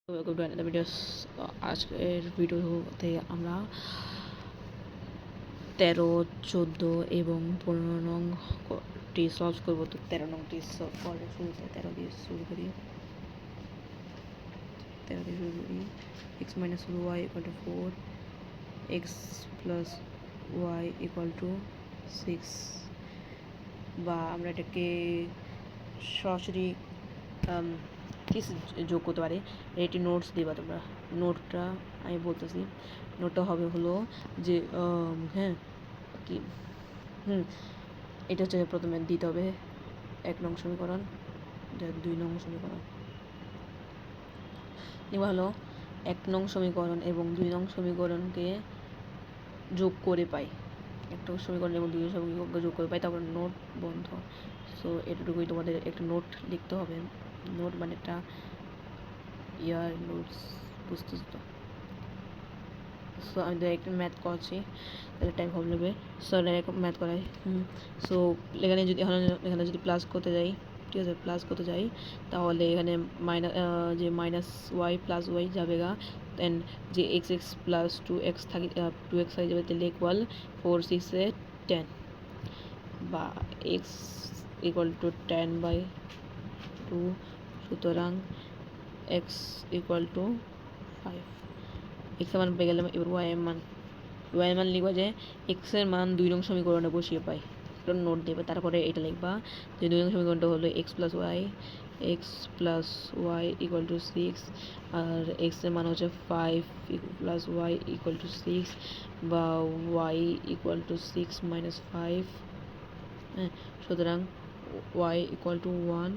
Welcome to another videos. আজকের ভিডিওতে আমরা 13, 14 এবং 15 নংটি সলভ করবো। তো 13 নংটি সলভ করার শুরুতে 13 দিয়ে শুরু করি। x minus y equal to 4, x plus y equal to 6, বা আমরা এটাকে সরাসরি কিছু যোগ করতে পারি। এটি নোটস দিবা তোমরা। নোটটা আমি বলতেছি, নোটটা হবে হলো যে কি এটা হচ্ছে প্রথমে দিতে হবে 1 নং সমীকরণ, 2 নং সমীকরণ এবার হলো 1 নং সমীকরণ এবং 2 নং সমীকরণকে যোগ করে পাই। 1 নং সমীকরণ এবং 2 নং সমীকরণকে যোগ করে পাই, তারপর নোট বন্ধ। সো এটুকুই তোমাদের একটা নোট লিখতে হবে। নোট মানে একটা ইয়ার নোটস, বুঝতেছ তো? সো আমি ডাইরেক্ট ম্যাথ করছি, তাহলে টাইম কম নেবে। সো ডাইরেক্ট ম্যাথ করাই। সো এখানে যদি প্লাস করতে যাই, ঠিক আছে, প্লাস করতে যাই, তাহলে এখানে মাইনাস ওয়াই প্লাস ওয়াই যাবে গা, দেন যে এক্স এক্স প্লাস 2x থাকি 2x হয়ে যাবে, তাহলে ইকুয়াল 4 6 এ 10, বা এক্স ইকুয়াল টু 10/2, সুতরাং এক্স ইকুয়াল টু 5। এক্স এর মান পেয়ে গেলাম। এবার ওয়াই এর মান লিখবা যে এক্স এর মান 2 নং সমীকরণে বসিয়ে পাই, নোট দেবে। তারপরে এটা লিখবা যে 2 নং সমীকরণটা হলো x plus y equal to 6, আর এক্স এর মান হচ্ছে 5 প্লাস ওয়াই ইকুয়াল টু 6, বা ওয়াই ইকুয়াল টু 6 মাইনাস 5। সুতরাং ওয়াই ইকুয়াল টু 1।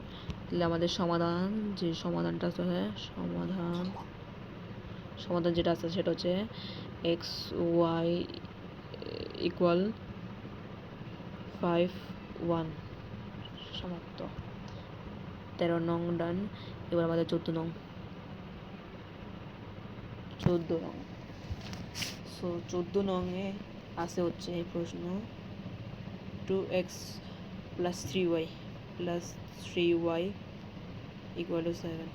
তাহলে আমাদের সমাধানটা আছে, সমাধান যেটা আছে সেটা হচ্ছে এক্স ওয়াই ইকুয়াল 5 1। সমাপ্ত। 13 নং ডান। এবার আমাদের 14 নং। সো 14 নংয়ে আছে হচ্ছে এই প্রশ্ন 2x plus 3y equal to 7,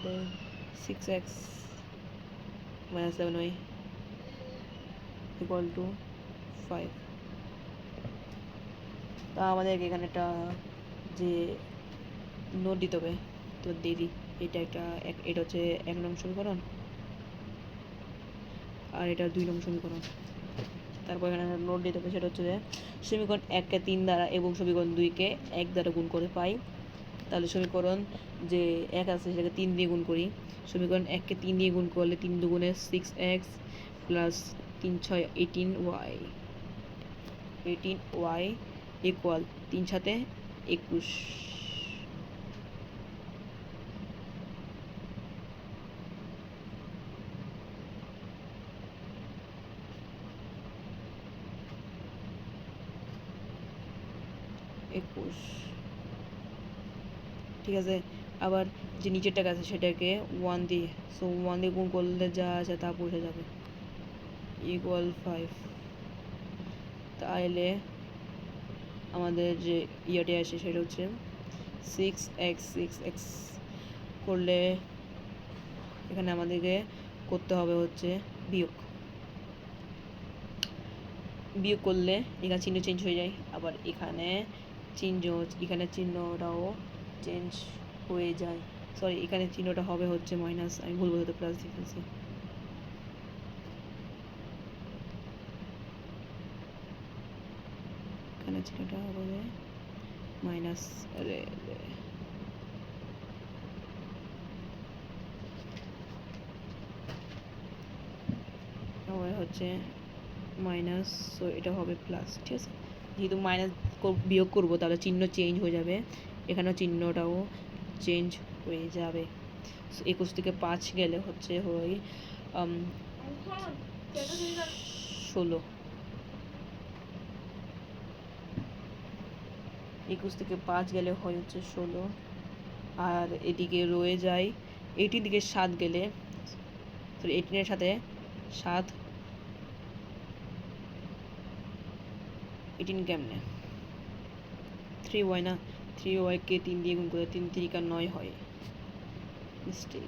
then 6x minus 7y equal to 5। তা আমাদেরকে এখানে একটা যে নোট দিতে হবে, তো দিয়ে দিই। এটা হচ্ছে 1 নং সমীকরণ, আর এটা 2 নং সমীকরণ। তারপর এখানে নোট দিতে হবে, সেটা হচ্ছে যে সমীকরণ 1কে 3 দ্বারা এবং সমীকরণ 2কে 1 দ্বারা গুণ করে পাই। তাহলে সমীকরণ যে 1 আছে সেটাকে 3 দিয়ে গুণ করি। সমীকরণ 1কে 3 দিয়ে গুণ করলে 3 দুগুণে 6x প্লাস 3 6 18y ইকুয়াল 3 সাথে 21। ঠিক আছে। আবার যে নিচেরটা আছে সেটাকে 1 দিয়ে, সো 1 দিয়ে গুণ করলে যা আছে তা বসে যাবে, ইকুয়াল 5। তাহলে আমাদের যে ইয়াটি আসে সেটা হচ্ছে 6x করলে এখানে আমাদেরকে করতে হবে হচ্ছে বিয়োগ করলে এখানে চিহ্ন চেঞ্জ হয়ে যায়। আবার এখানে চিহ্নটাও চেঞ্জ হয়ে যায়। সরি, এখানে চিহ্নটা হবে হচ্ছে মাইনাস, আমি ভুল বলতে প্লাস লিখেছি। এখানে চিহ্নটা হবে মাইনাস, হচ্ছে মাইনাস, সো এটা হবে প্লাস। ঠিক আছে, যেহেতু মাইনাস বিয়োগ করব তাহলে চিহ্ন চেঞ্জ হয়ে যাবে, এখানেও চিহ্নটাও চেঞ্জ হয়ে যাবে। 21 থেকে 5 গেলে হচ্ছে হয় 16। 21 থেকে 5 গেলে হয় হচ্ছে 16, আর এদিকে রয়ে যায় 18 দিকে 7 গেলে, সরি 18 এর সাথে 7, 18 কেমনে 3y না, 3y কে 3 দিয়ে গুণ করে 3 3 9 হয়। মিস্টেক।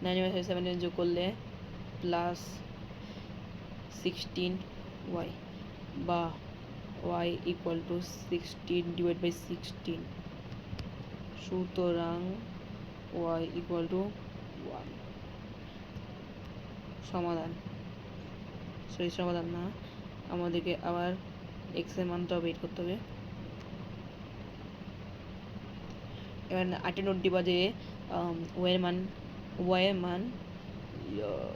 নাইন 7 যোগ করলে প্লাস 16y বা y equal to 16 divide by 16, সুতরাং y ইকুয়াল টু 1। সমাধান না, আমাদেরকে আবার x এর মানটা বের করতে হবে। এবার 8 নোট দিবা যে y এর মান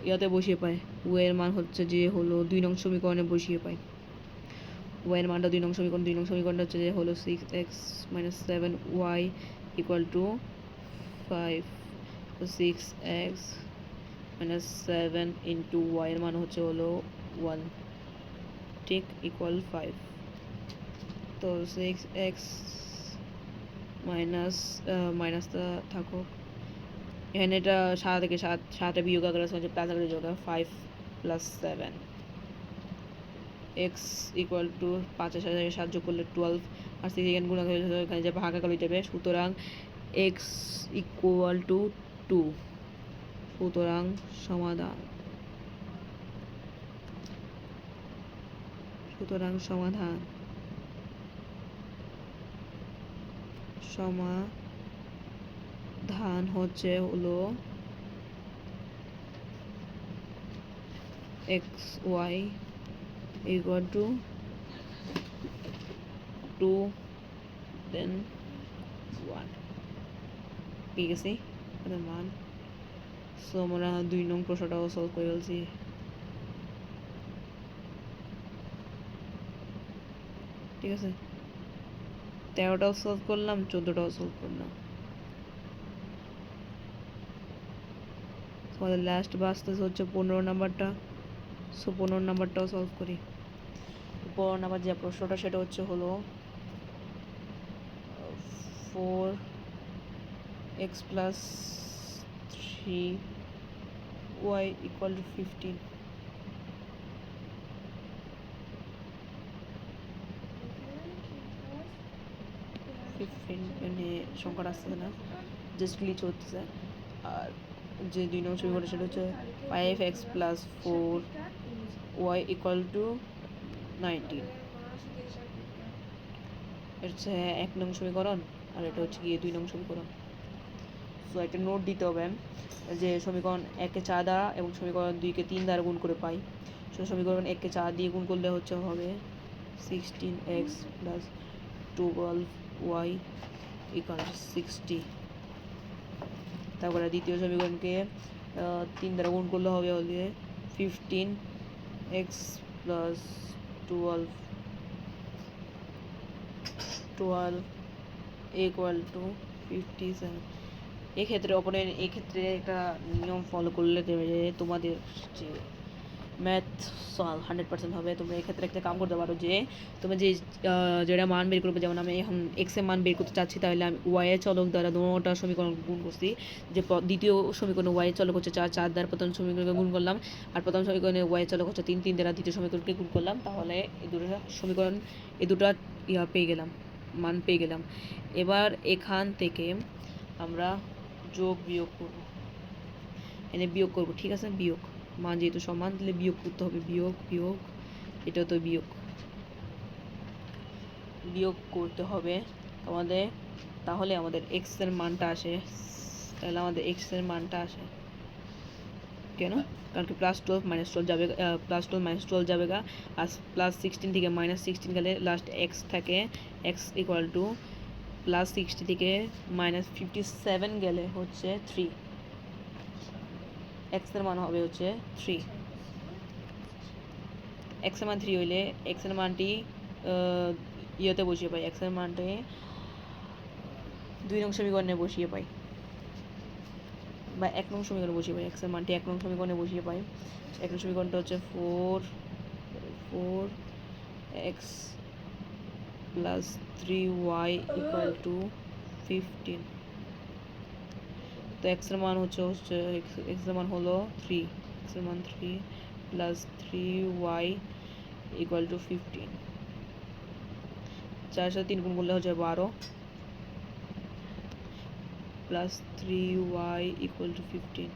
ইয়াতে বসিয়ে পায়। y এর মান হচ্ছে যে হলো 2 নং সমীকরণে বসিয়ে পায়। y এর মানটা 2 নং সমীকরণটা হচ্ছে যে হলো 6x - 7y equal to 5। 6x - 7 into y এর মান হচ্ছে হলো 1, ঠিক, ইকুয়াল 5। তো 6x মাইনাসটা থাকুক, এখানে এটা 7 থেকে 7 বিয়োগ আকারে আছে, প্লাস আকারে যোগ 5 প্লাস 7 x ইকুয়াল টু 5 এর সাথে 7 যোগ করলে 12 আর 6 এখানে গুণ আকারে এখানে যে ভাগ আকারে যাবে, সুতরাং x ইকুয়াল টু 2। সুতরাং সমাধান হচ্ছে হলো xy equal to 2 then 1 পেয়ে গেছি এর মান। সো আমরা 2 নং প্রশ্নটাও সলভ করে ফেলছি। ঠিক আছে, 13টাও সলভ করলাম, 14টাও সলভ করলাম। আমাদের লাস্ট বাঁচতেছে হচ্ছে 15 নাম্বারটা। সো 15 নাম্বারটাও সলভ করি। 15 নাম্বার যে প্রশ্নটা সেটা হচ্ছে হলো 4x plus 3y equal to 15। মানে সংখ্যাটা আসতেছে না, জাস্ট গ্লিচ হচ্ছে। আর যে 2 নং সমীকরণ সেটা হচ্ছে 5x plus 4y equal to 19। এটা হচ্ছে 1 নং সমীকরণ আর এটা হচ্ছে গিয়ে 2 নং সমীকরণ। সো একটা নোট দিতে হবে যে সমীকরণ 1-কে 4 দ্বারা এবং সমীকরণ 2-কে 3 দ্বারা গুণ করে পাই। সো সমীকরণ 1-কে 4 দিয়ে গুণ করলে হচ্ছে হবে 16x plus 12y equal to 60। তারপরে দ্বিতীয় সমীকরণকে 3 দ্বারা গুণ করলে হবে হলে 15x plus 12 equal to 57। এক্ষেত্রে একটা নিয়ম ফলো করলে দেবে যে তোমাদের যে ম্যাথ সলভ 100% হবে। তোমরা এক্ষেত্রে একটা কাম করতে পারো যে তুমি যেটা মান বের করবে, যেমন আমি এখন এক্স এর মান বের করতে চাচ্ছি, তাহলে আমি ওয়াই এর চলক দ্বারা দুটোটা সমীকরণ গুণ করছি। যে দ্বিতীয় সমীকরণে ওয়াই এর চলক হচ্ছে 4 দ্বারা প্রথম সমীকরণকে গুণ করলাম, আর প্রথম সমীকরণে ওয়াই এর চলক হচ্ছে 3 দ্বারা দ্বিতীয় সমীকরণকে গুণ করলাম। তাহলে এই দুটো পেয়ে গেলাম, মান পেয়ে গেলাম। এবার এখান থেকে আমরা যোগ বিয়োগ করব, এনে বিয়োগ করব। ঠিক আছে, বিয়োগ মান যেহেতু সমান তাহলে বিয়োগ করতে হবে। বিয়োগ এটা তো বিয়োগ করতে হবে আমাদের। তাহলে আমাদের এক্স এর মানটা আসে। কেন? কারণ কি +12 -12 যাবে, +12 -12 যাবে গা, আর +16 থেকে -16 গেলে লাস্ট x থাকে। x ইকুয়াল টু +60 থেকে -57 গেলে হচ্ছে 3। x এর মান হবে হচ্ছে 3। x এর মান 3 হইলে x এর মানটি ইয়েতে বসিয়ে পাই, x এর মানটি 2 নং সমীকরণে বসিয়ে পাই বা 1 নং সমীকরণে বসিয়ে পাই। x এর মানটি 1 নং সমীকরণে বসিয়ে পাই। 1 নং সমীকরণটা হচ্ছে 4x plus 3y equal to 15। তো x এর মান x এর মান হলো 3, x এর মান 3 plus 3y equal to 15। 4 সাথে 3 গুণ করলে হচ্ছে 12 plus 3y equal to 15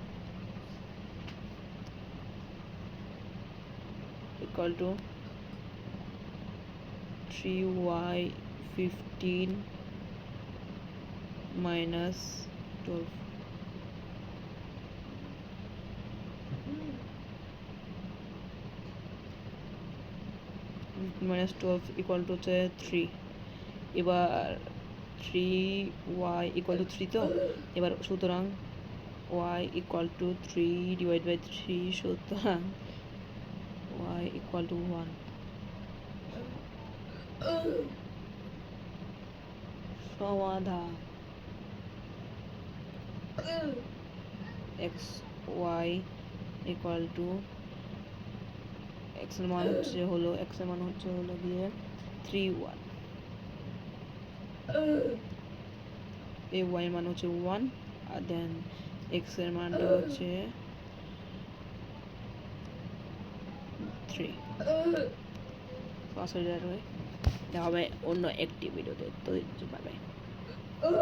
equal to 3y 15 minus 12 minus 12 equal to 3 এবার 3y equal to 3 তো এবার সুতরাং y equal to 3 divided by 3 সুতরাং y equal to 1 সমাধান x y equal to x এর মান হচ্ছে হলো গিয়ে 3 1 a y এর মান হচ্ছে 1 আর দেন x এর মানটা হচ্ছে 3 পাস হয়ে যাবে দেখা হবে অন্য একটি ভিডিওতে। তো বাই বাই।